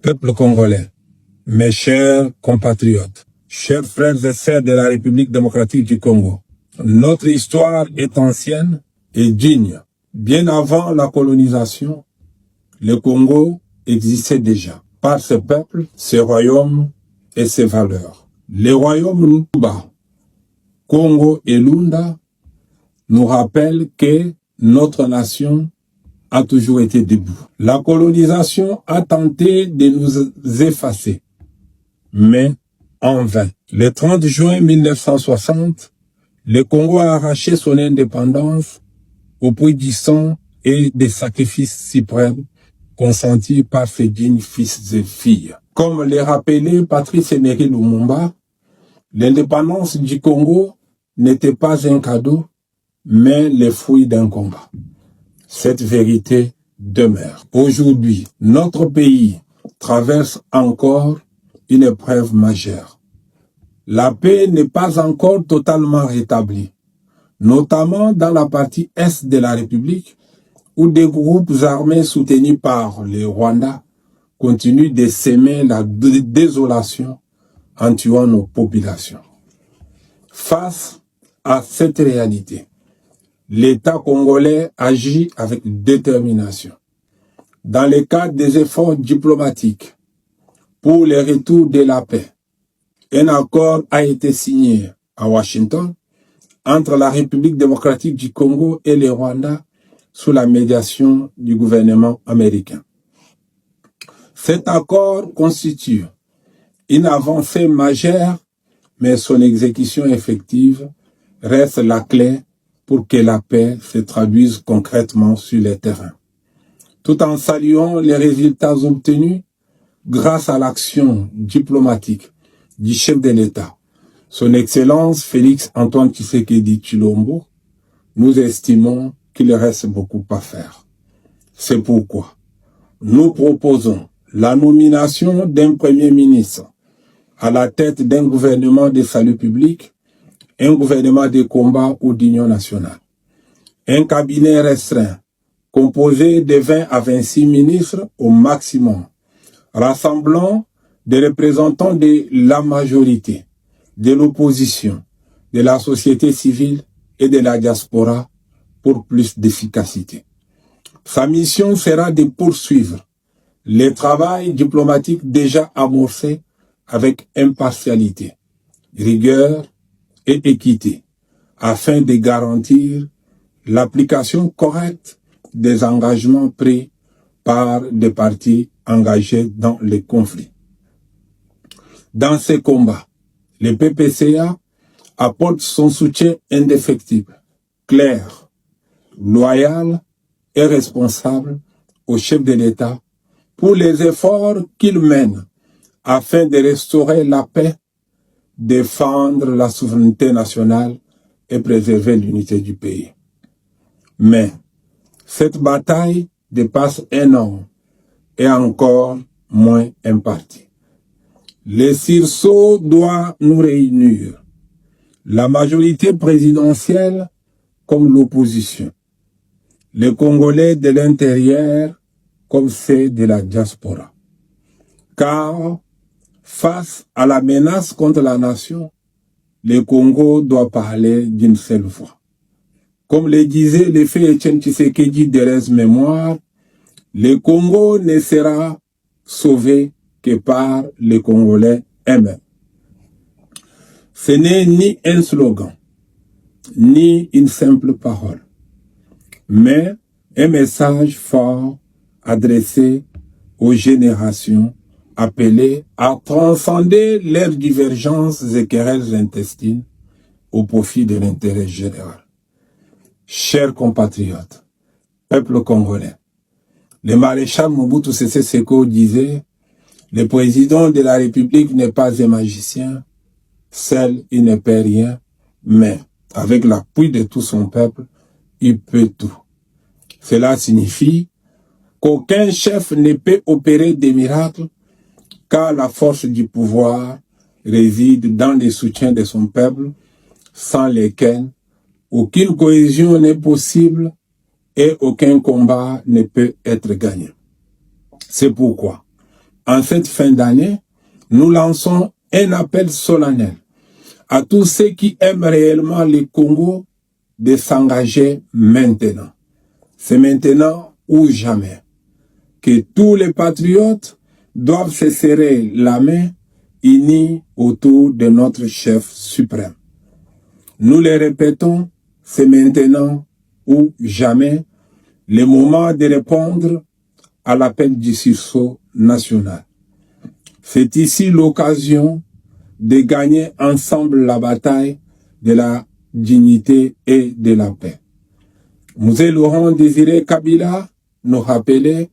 Peuple congolais, mes chers compatriotes, chers frères et sœurs de la République démocratique du Congo, notre histoire est ancienne et digne. Bien avant la colonisation, le Congo existait déjà par ses peuples, ses royaumes et ses valeurs. Les royaumes Luba, Congo et Lunda nous rappellent que notre nation a toujours été debout. La colonisation a tenté de nous effacer, mais en vain. Le 30 juin 1960, le Congo a arraché son indépendance au prix du sang et des sacrifices suprêmes consentis par ses dignes fils et filles. Comme l'a rappelé Patrice Emery Lumumba, l'indépendance du Congo n'était pas un cadeau, mais le fruit d'un combat. Cette vérité demeure. Aujourd'hui, notre pays traverse encore une épreuve majeure. La paix n'est pas encore totalement rétablie, notamment dans la partie est de la République, où des groupes armés soutenus par le Rwanda continuent de semer la désolation en tuant nos populations. Face à cette réalité, l'État congolais agit avec détermination. Dans le cadre des efforts diplomatiques pour le retour de la paix, un accord a été signé à Washington entre la République démocratique du Congo et le Rwanda sous la médiation du gouvernement américain. Cet accord constitue une avancée majeure, mais son exécution effective reste la clé pour que la paix se traduise concrètement sur le terrain. Tout en saluant les résultats obtenus grâce à l'action diplomatique du chef de l'État, son Excellence Félix Antoine Tshisekedi Tshilombo, nous estimons qu'il reste beaucoup à faire. C'est pourquoi nous proposons la nomination d'un Premier ministre à la tête d'un gouvernement de salut public, un gouvernement de combat ou d'union nationale, un cabinet restreint composé de 20 à 26 ministres au maximum, rassemblant des représentants de la majorité, de l'opposition, de la société civile et de la diaspora pour plus d'efficacité. Sa mission sera de poursuivre le travail diplomatique déjà amorcé avec impartialité, rigueur et équité, afin de garantir l'application correcte des engagements pris par des partis engagés dans les conflits. Dans ces combats, le PPCA apporte son soutien indéfectible, clair, loyal et responsable au chef de l'État pour les efforts qu'il mène afin de restaurer la paix, défendre la souveraineté nationale et préserver l'unité du pays. Mais cette bataille dépasse un an et encore moins un parti. Le sursaut doit nous réunir, la majorité présidentielle comme l'opposition, les Congolais de l'intérieur comme ceux de la diaspora. Car face à la menace contre la nation, le Congo doit parler d'une seule voix. Comme le disait le fait Etienne Tshisekedi de mémoire, le Congo ne sera sauvé que par les Congolais eux-mêmes. Ce n'est ni un slogan, ni une simple parole, mais un message fort adressé aux générations appelées à transcender leurs divergences et querelles intestines au profit de l'intérêt général. Chers compatriotes, peuple congolais, le maréchal Mobutu Sese Seko disait « Le président de la République n'est pas un magicien, seul il ne peut rien, mais avec l'appui de tout son peuple, il peut tout. » Cela signifie qu'aucun chef ne peut opérer des miracles, car la force du pouvoir réside dans le soutien de son peuple, sans lesquels aucune cohésion n'est possible et aucun combat ne peut être gagné. C'est pourquoi En cette fin d'année, nous lançons un appel solennel à tous ceux qui aiment réellement le Congo de s'engager maintenant. C'est maintenant ou jamais que tous les patriotes doivent se serrer la main unis autour de notre chef suprême. Nous le répétons, c'est maintenant ou jamais le moment de répondre à l'appel du sursaut national. C'est ici l'occasion de gagner ensemble la bataille de la dignité et de la paix. Mzee Laurent Désiré Kabila nous rappelait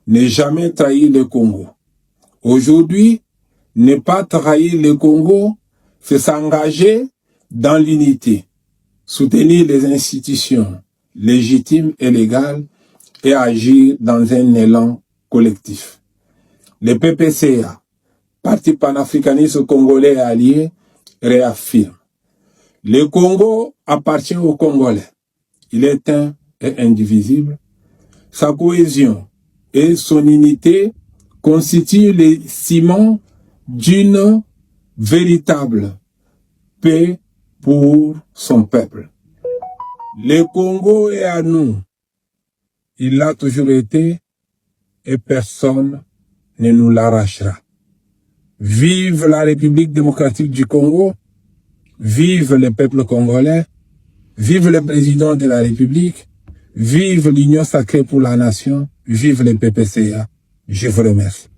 ne jamais trahir le Congo. Aujourd'hui, ne pas trahir le Congo, c'est s'engager dans l'unité, soutenir les institutions légitimes et légales et agir dans un élan collectif. Le PPCA, Parti panafricaniste congolais et allié, réaffirme: le Congo appartient aux Congolais. Il est un et indivisible. Sa cohésion et son unité constituent les ciments d'une véritable paix pour son peuple. Le Congo est à nous. Il l'a toujours été et personne ne nous l'arrachera. Vive la République démocratique du Congo, vive le peuple congolais, vive le président de la République, vive l'Union sacrée pour la nation, vive le PPCA. Je vous remercie.